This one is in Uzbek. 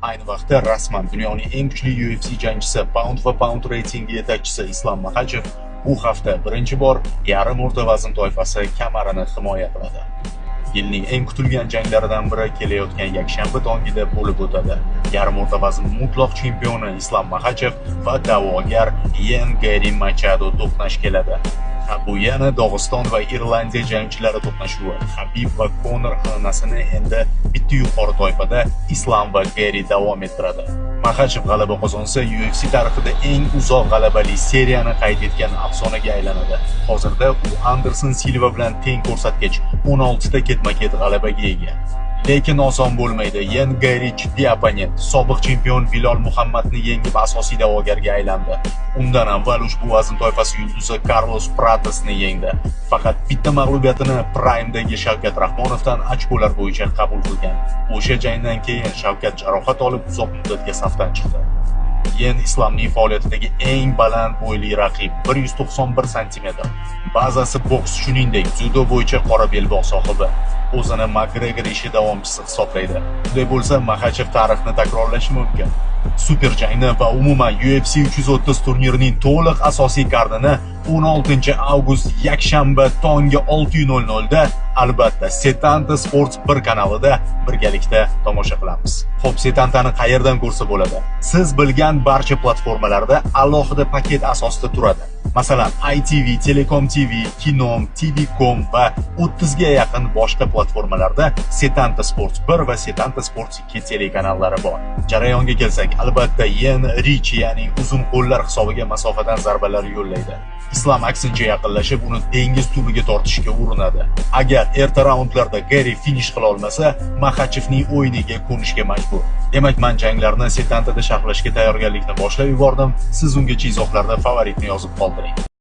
Ayni vaqtda rasman dunyoning eng kuchli UFC jangchisi, pound va pound reytingi yetakchisi Islom Makhachev bu hafta birinchi bor yarim o'rta vazn toifasi kamarini himoya qiladi. Yilning eng kutilgan janglaridan biri kelayotgan yakshanba tongida bo'lib o'tadi. Yarim o'rta vazn mutlaq chempioni Islom Makhachev va da'vogar Ian Gary Machado to'qnash keladi. Bu yana Dog'iston va Irlandiya jangchilari to'qnashuvi. Habib va Conor xonasini endi bitta yuqori toifada Islom va Gary davom ettiradi. Makhachev g'alaba qozonsa, UFC tarixida eng uzoq g'alabali seriyani qayd etgan afsonaga aylanadi. Hozirda u Anderson Silva bilan teng ko'rsatkich 16 ta ketma-ket g'alabaga ega. Lekin oson bo'lmaydi. Ian Gary jiddiy opponent, sobiq chempion Bilal Muhammadni yengib asosiy da'vogarga aylandi. Undan avval ushbu vazn toifasi yulduzi Carlos Pratosni yengdi. Faqat bitta mag'lubiyatini Prime'dagi Shavkat Rahmonovdan ochkolar bo'yicha qabul qilgan. O'sha jangdan keyin Shavkat jarohat olib uzoq muddatga safdan chiqdi. Ian Islomning faoliyatidagi eng baland bo'yli raqib 191 cm. Ba'zisi boks, shuningdek, dzyudo bo'yicha qora belbog' sohibi. O'zini McGregor ishi davomchisi hisoblaydi. Bunday bo'lsa, Makhachev tarixni takrorlashi mumkin. Super jangni va umuman UFC 330 turnirining to'liq asosiy kardini 16 avgust yakshanba tongi 6:00 da albatta Setanta Sports 1 kanalida birgalikda tomosha qilamiz. Xo'p, Setantani qayerdan ko'rsa bo'ladi? Siz bilgan barcha platformalarda alohida paket asosida turadi. Masalan, ITV, Telekom TV, Kinom, TV.com va 30 ga yaqin boshqa platformalarda Setanta Sports 1 va Setanta Sports 2 telekanallari bor. Jarayonga kelsak, albatta Ian Rich, ya'ni uzun qo'llar hisobiga masofadan zarbalar yo'llaydi. Islom aksincha yaqinlashib, uni dengiz tubiga tortishga urinadi. Agar erta raundlarda Gary finish qila olmasa, Makhachevning o'yiniga ko'nishga majbur. Demak, men janglarni Setantada sharhlashga tayyorgarlikni boshlab yubordim. Siz ungacha izohlarda favoritni yozib qoldiring.